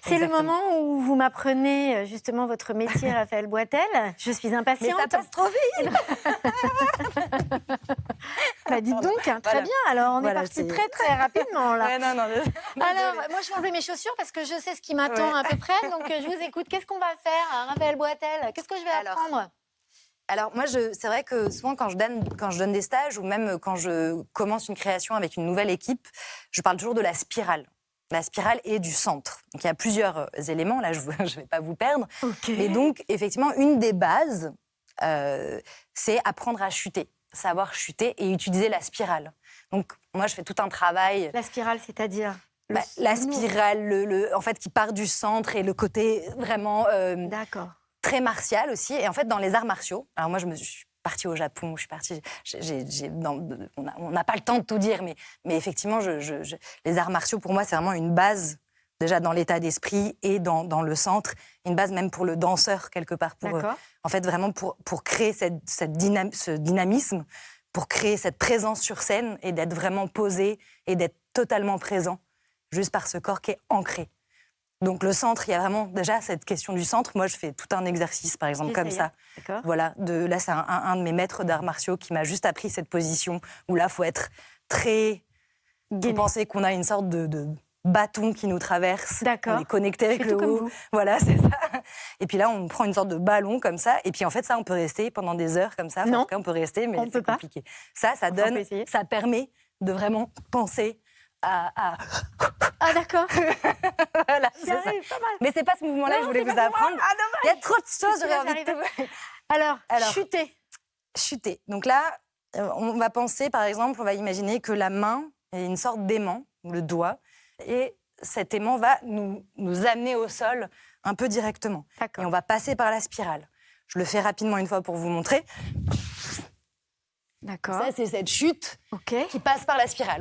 C'est le moment où vous m'apprenez justement votre métier, Raphaël Boitel. Je suis impatiente. Mais ça passe trop vite. Bah, dites donc, très bien. Alors, on est parti très, très rapidement, là. Ouais, non. Alors, moi, je vais enlever mes chaussures parce que je sais ce qui m'attend à peu près. Donc, je vous écoute. Qu'est-ce qu'on va faire, Raphaël Boitel? Qu'est-ce que je vais apprendre? Alors moi, c'est vrai que souvent quand je donne des stages ou même quand je commence une création avec une nouvelle équipe, je parle toujours de la spirale. La spirale et du centre. Donc il y a plusieurs éléments, là je ne vais pas vous perdre. Okay. Mais donc effectivement, une des bases, c'est apprendre à chuter, savoir chuter et utiliser la spirale. Donc moi je fais tout un travail... La spirale, c'est-à-dire la spirale, en fait, qui part du centre et le côté vraiment... D'accord. Très martial aussi. Et en fait, dans les arts martiaux, alors moi, je suis partie au Japon, on n'a pas le temps de tout dire, mais effectivement, les arts martiaux, pour moi, c'est vraiment une base, déjà dans l'état d'esprit et dans le centre, une base même pour le danseur, quelque part, en fait, vraiment pour créer ce dynamisme, pour créer cette présence sur scène et d'être vraiment posé et d'être totalement présent, juste par ce corps qui est ancré. Donc le centre, il y a vraiment déjà cette question du centre. Moi, je fais tout un exercice, par exemple, comme ça. D'accord. Voilà, là, c'est un de mes maîtres d'arts martiaux qui m'a juste appris cette position où là, il faut être très... Vous pensez qu'on a une sorte de bâton qui nous traverse. D'accord. On est connecté avec le haut. Voilà, c'est ça. Et puis là, on prend une sorte de ballon comme ça. Et puis en fait, ça, on peut rester pendant des heures comme ça. Enfin, non. En tout cas, on peut rester, mais c'est compliqué. Ça permet de vraiment penser à... Ah d'accord. Voilà, c'est ça. Mais c'est pas ce mouvement-là que je voulais vous apprendre. Il y a trop de choses, j'aurais envie de tout. Alors, chuter. Donc là, on va penser, par exemple, on va imaginer que la main est une sorte d'aimant, le doigt, et cet aimant va nous amener au sol un peu directement. Et on va passer par la spirale. Je le fais rapidement une fois pour vous montrer. D'accord. Ça, c'est cette chute qui passe par la spirale.